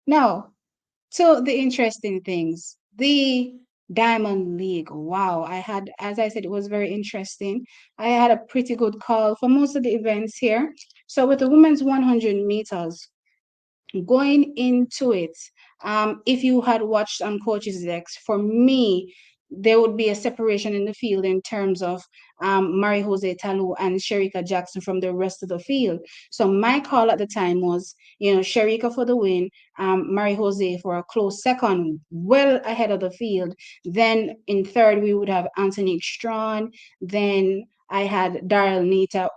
Now, so the interesting things, the Diamond League. Wow, I had, as I said, it was very interesting. I had a pretty good call for most of the events here. So with the women's 100 meters, going into it, if you had watched on Coach's Decks, for me, there would be a separation in the field in terms of Marie Jose Talou and Sherika Jackson from the rest of the field. So my call at the time was, Sherika for the win, Marie Jose for a close second, well ahead of the field. Then in third, we would have Anthony Strawn. Then I had Daryl Nita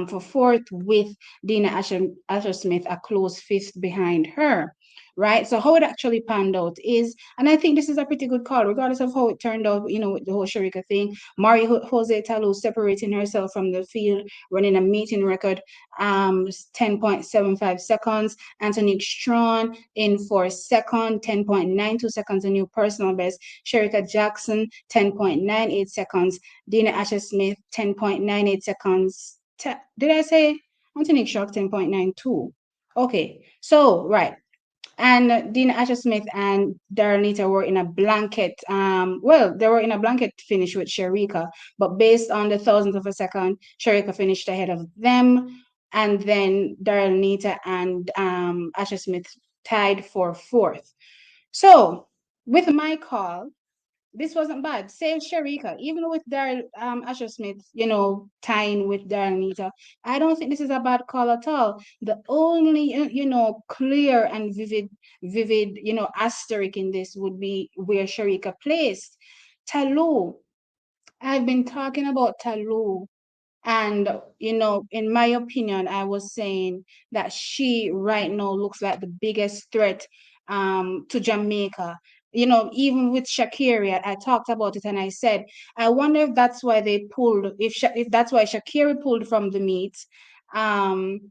for fourth with Dina Asher Smith a close fifth behind her. Right. So how it actually panned out is, and I think this is a pretty good call, regardless of how it turned out, with the whole Sharika thing. Mari Jose Talou separating herself from the field, running a meeting record, 10.75 seconds. Anthony Strawn in for second, 10.92 seconds, a new personal best. Sherika Jackson, 10.98 seconds. Dina Asher Smith, 10.98 seconds. Did I say Anthony Shock 10.92? Okay, so right. And Dean Asher Smith and Darrenita were in a blanket. Well, they were in a blanket finish with Sharika, but based on the thousandth of a second, Sharika finished ahead of them, and then Darrenita and Asher Smith tied for fourth. So, with my call, this wasn't bad. Same Sharika, even with Daryl Asher Smith, tying with Daryl Nita. I don't think this is a bad call at all. The only clear and vivid asterisk in this would be where Sharika placed. Talou. I've been talking about Talou, and in my opinion, I was saying that she right now looks like the biggest threat to Jamaica. Even with Shakira, I talked about it and I said, I wonder if that's why they pulled, if that's why Shakira pulled from the meet. Um,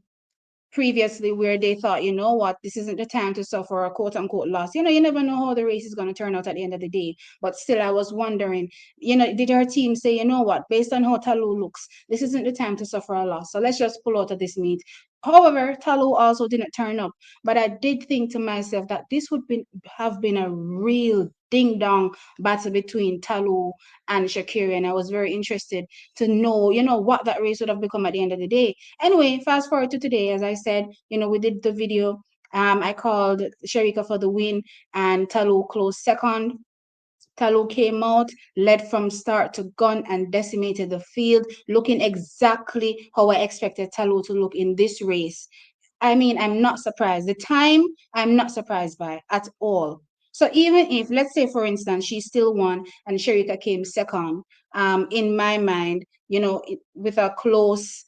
Previously, where they thought, what, this isn't the time to suffer a quote unquote loss. You never know how the race is going to turn out at the end of the day. But still, I was wondering, did her team say, what, based on how Talou looks, this isn't the time to suffer a loss. So let's just pull out of this meet. However, Talou also didn't turn up. But I did think to myself that this would have been a real ding dong battle between Talou and Shakira. And I was very interested to know, what that race would have become at the end of the day. Anyway, fast forward to today, as I said, we did the video. I called Sharika for the win, and Talou closed second. Talou came out, led from start to gun, and decimated the field, looking exactly how I expected Talou to look in this race. I mean, I'm not surprised. The time, I'm not surprised by at all. So even if, let's say, for instance, she still won and Sharika came second, in my mind, with a close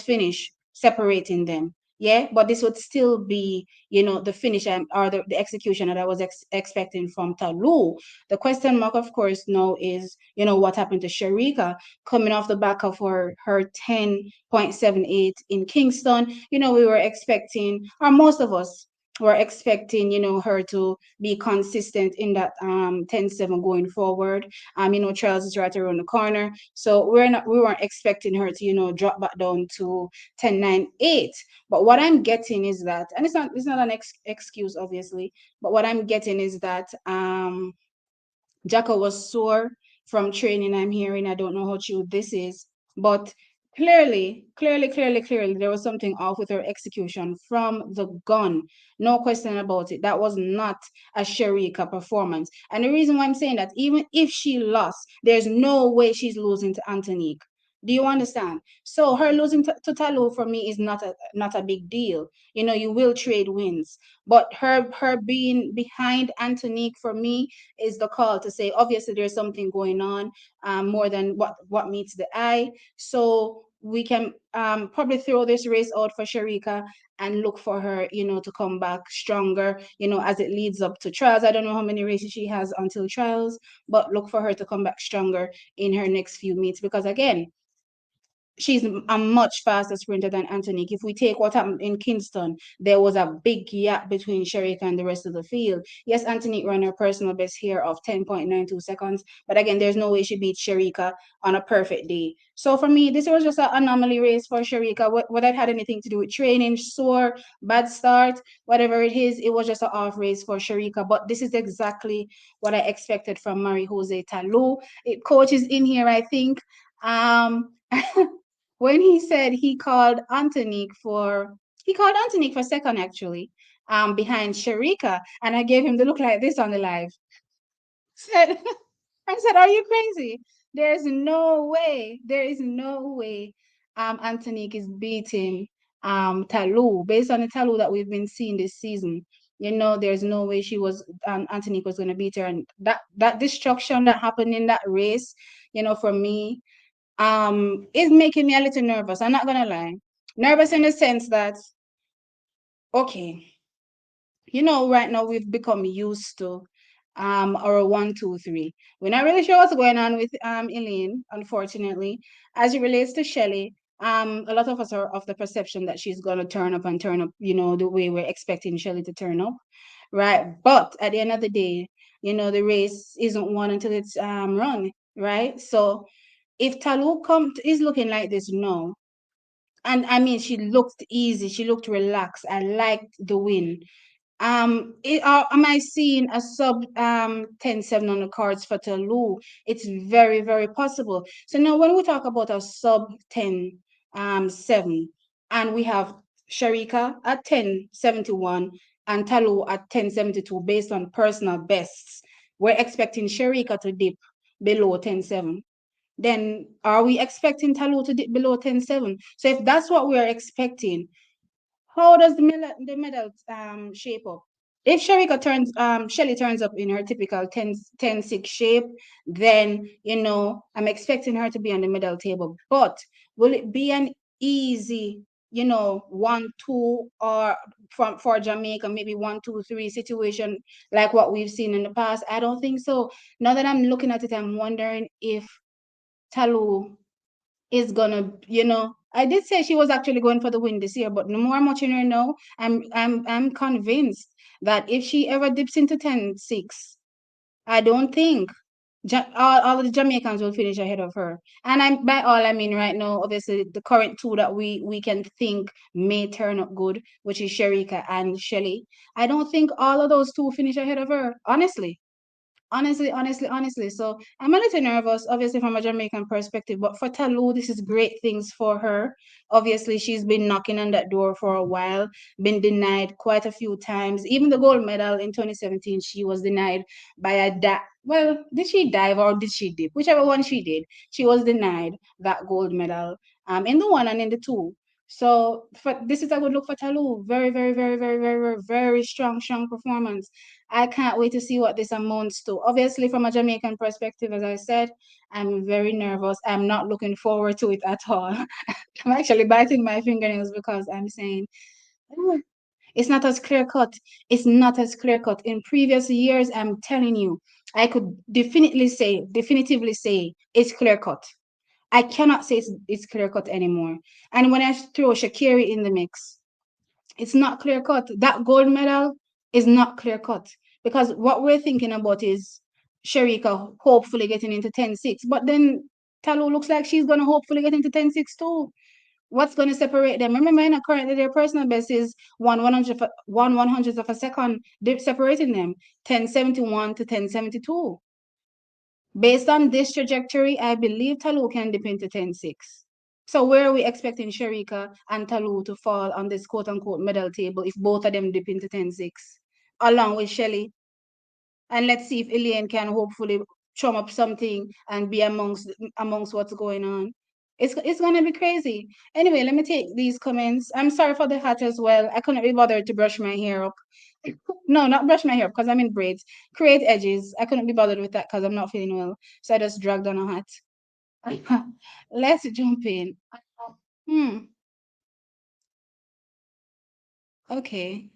finish separating them. Yeah, but this would still be, the finish or the execution that I was expecting from Talou. The question mark, of course, now is, what happened to Sharika coming off the back of her 10.78 in Kingston. We were expecting, or most of us were expecting, her to be consistent in that 10-7 going forward. Charles is right around the corner. So we weren't expecting her to, drop back down to 10.98. But what I'm getting is that, and it's not an excuse, obviously, but what I'm getting is that Jacko was sore from training, I'm hearing. I don't know how true this is, but clearly, there was something off with her execution from the gun. No question about it. That was not a Sharika performance. And the reason why I'm saying that, even if she lost, there's no way she's losing to Antonique. Do you understand? So her losing to Talou for me is not a big deal. You will trade wins, but her being behind Antonique for me is the call to say, obviously there's something going on, more than what meets the eye. So we can probably throw this race out for Sharika and look for her, to come back stronger, as it leads up to trials. I don't know how many races she has until trials, but look for her to come back stronger in her next few meets, because again, she's a much faster sprinter than Antonique. If we take what happened in Kingston, there was a big gap between Sherika and the rest of the field. Yes, Antonique ran her personal best here of 10.92 seconds, but again, there's no way she beat Sherika on a perfect day. So for me, this was just an anomaly race for Sherika. Whether it had anything to do with training, sore, bad start, whatever it is, it was just an off race for Sherika. But this is exactly what I expected from Marie Jose Talou. Coach is in here, I think. When he said he called Antonique for second actually, behind Sharika, and I gave him the look like this on the live. Said I said, "Are you crazy? There's no way. There is no way. Antonique is beating Talou based on the Talou that we've been seeing this season. You know, there's no way Antonique was going to beat her, and that destruction that happened in that race, you know, for me, is making me a little nervous. I'm not gonna lie. Nervous in the sense that, okay, you know, right now we've become used to our 1, 2, 3. We're not really sure what's going on with Elaine, unfortunately. As it relates to Shelley, a lot of us are of the perception that she's gonna turn up, you know, the way we're expecting Shelley to turn up. Right. But at the end of the day, you know, the race isn't won until it's run, right? So if is looking like this now, and I mean, she looked easy, she looked relaxed. I liked the win. Am I seeing a sub 10-7 on the cards for Talou? It's very, very possible. So now when we talk about a sub 10 7, and we have Sharika at 10.71 and Talou at 10.72 based on personal bests, we're expecting Sharika to dip below 10.7. Then are we expecting Talou to dip below 10.7? So if that's what we're expecting, how does the medal shape up? If Shelly turns up in her typical 10-6 shape, then you know I'm expecting her to be on the medal table. But will it be an easy, you know, 1-2, or from for Jamaica, maybe 1-2-3 situation like what we've seen in the past? I don't think so. Now that I'm looking at it, I'm wondering if Talou is gonna, you know, I did say she was actually going for the win this year, but the more I'm watching her now, I'm convinced that if she ever dips into 10-6, I don't think all of the Jamaicans will finish ahead of her. And I'm by all I mean right now, obviously the current two that we can think may turn up good, which is Sharika and Shelly. I don't think all of those two finish ahead of her, honestly. Honestly. So I'm a little nervous, obviously, from a Jamaican perspective. But for Talou, this is great things for her. Obviously, she's been knocking on that door for a while, been denied quite a few times. Even the gold medal in 2017, she was denied by a well, did she dive or did she dip? Whichever one she did, she was denied that gold medal in the one and in the two. So this is a good look for Talou. Very, very, very, very, very, very, very strong performance. I can't wait to see what this amounts to. Obviously, from a Jamaican perspective, as I said, I'm very nervous. I'm not looking forward to it at all. I'm actually biting my fingernails because I'm saying, "Oh, it's not as clear cut. It's not as clear cut." In previous years, I'm telling you, I could definitively say it's clear cut. I cannot say it's clear cut anymore. And when I throw Shakiri in the mix, it's not clear cut. That gold medal is not clear cut because what we're thinking about is Sharika hopefully getting into 10-6, but then Talou looks like she's going to hopefully get into 10-6 too. What's going to separate them? Remember, currently their personal best is 1/100th of a second. They're separating them 10.71 to 10.72. Based on this trajectory, I believe Talou can dip into 10-6. So where are we expecting Sharika and Talou to fall on this quote unquote medal table if both of them dip into 10-6, along with Shelly? And let's see if Elaine can hopefully chum up something and be amongst what's going on. It's gonna be crazy. Anyway, let me take these comments. I'm sorry for the hat as well. I couldn't be bothered to brush my hair up. No, not brush my hair because I'm in braids. Create edges. I couldn't be bothered with that because I'm not feeling well. So I just dragged on a hat. Let's jump in. Hmm. Okay.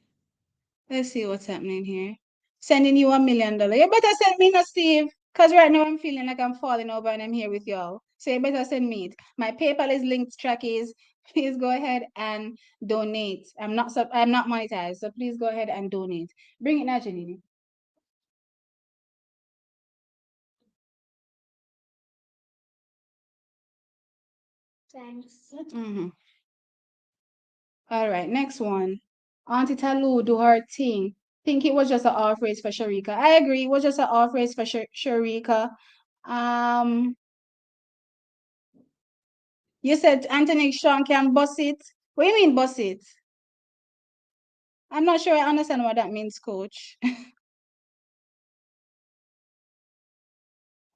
Let's see what's happening here. Sending you $1 million. You better send me no Steve. Because right now I'm feeling like I'm falling over and I'm here with y'all. So you better send me it. My PayPal is linked, trackies. Please go ahead and donate. I'm not monetized, so please go ahead and donate. Bring it now, Janine. Thanks. Mm-hmm. All right, next one. Auntie Talou do her thing. Think it was just an off race for Sharika. I agree, it was just an off race for Sharika. Um, you said Anthony Sean can boss it. What do you mean boss it? I'm not sure I understand what that means, coach.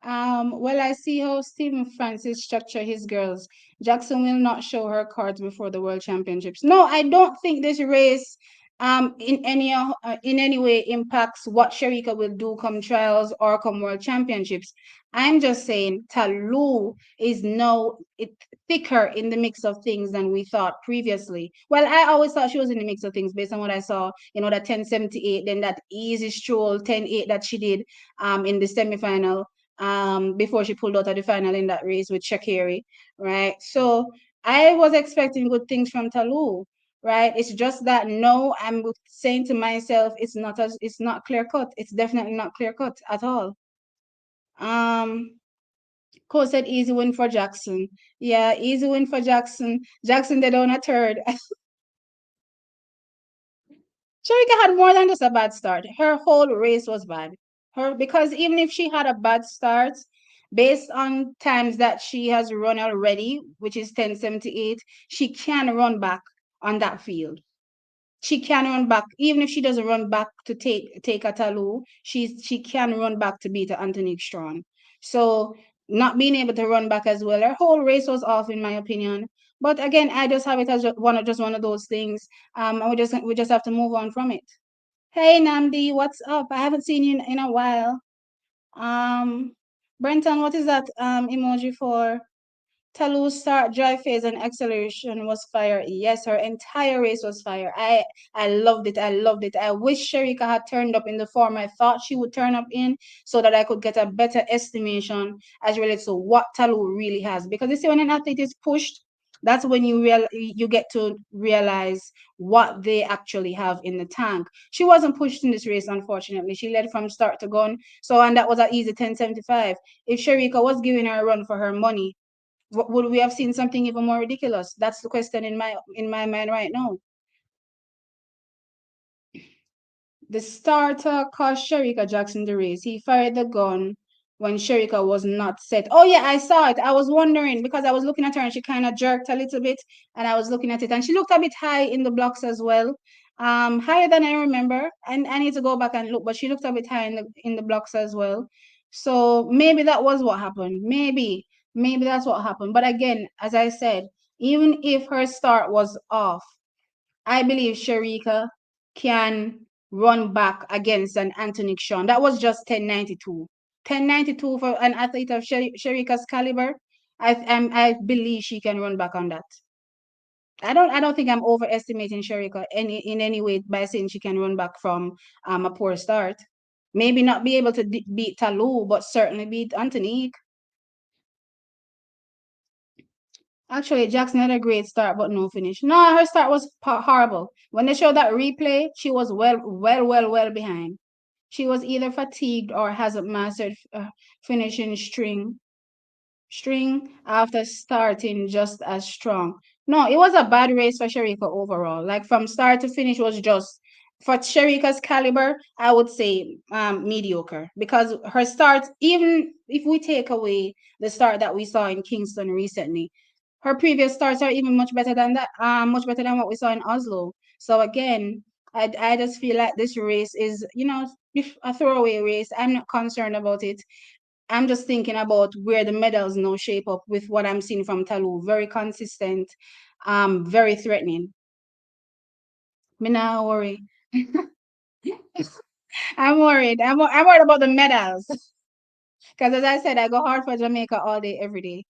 Well, I see how Stephen Francis structure his girls. Jackson will not show her cards before the World Championships. No, I don't think this race in any way impacts what Sharika will do come trials or come World Championships. I'm just saying Talou is now thicker in the mix of things than we thought previously. Well, I always thought she was in the mix of things based on what I saw, that 1078, then that easy stroll 10-8 that she did in the semifinal before she pulled out of the final in that race with Shakiri, right? So I was expecting good things from Talou, right? It's just that no, I'm saying to myself, it's not clear cut. It's definitely not clear cut at all. Um, Cole said easy win for Jackson. Yeah, easy win for Jackson. Jackson they down a third. Sharika had more than just a bad start. Her whole race was bad. Because even if she had a bad start, based on times that she has run already, which is 1078, she can run back on that field. She can run back, even if she doesn't run back to take a Talou, she can run back to beat Anthony Strong. So not being able to run back as well, her whole race was off in my opinion. But again, I just have it as one of those things. And we just have to move on from it. Hey Namdi, what's up? I haven't seen you in a while. Um, Brenton, what is that emoji for? Talou's start, drive phase, and acceleration was fire. Yes, her entire race was fire. I loved it. I loved it. I wish Sharika had turned up in the form I thought she would turn up in, so that I could get a better estimation as relates to what Talou really has. Because you see, when an athlete is pushed, that's when you get to realize what they actually have in the tank. She wasn't pushed in this race, unfortunately. She led from start to gun. So, and that was an easy 1075. If Sharika was giving her a run for her money, would we have seen something even more ridiculous? That's the question in my mind right now. The starter cost Sharika Jackson the race. He fired the gun when Sharika was not set. Oh yeah, I saw it. I was wondering because I was looking at her and she kind of jerked a little bit, and I was looking at it and she looked a bit high in the blocks as well. Higher than I remember. And I need to go back and look, but she looked a bit high in the blocks as well. So maybe that was what happened. Maybe that's what happened. But again, as I said, even if her start was off, I believe Sharika can run back against an Anthony Sean. That was just 1092. 1092 for an athlete of Sharika's caliber. I believe she can run back on that. I don't think I'm overestimating Sharika in any way by saying she can run back from a poor start. Maybe not be able to beat Talou, but certainly beat Anthony. Actually, Jackson had a great start, but no finish. No, her start was horrible. When they showed that replay, she was well behind. She was either fatigued or hasn't mastered finishing string after starting just as strong. No, it was a bad race for Sharika overall. Like from start to finish was just for Sharika's caliber, I would say mediocre because her start, even if we take away the start that we saw in Kingston recently, her previous starts are even much better than that, much better than what we saw in Oslo. So again, I just feel like this race is, a throwaway race. I'm not concerned about it. I'm just thinking about where the medals now shape up with what I'm seeing from Talou. Very consistent, very threatening. Me not worry. I'm worried. I'm worried about the medals. Because as I said, I go hard for Jamaica all day, every day.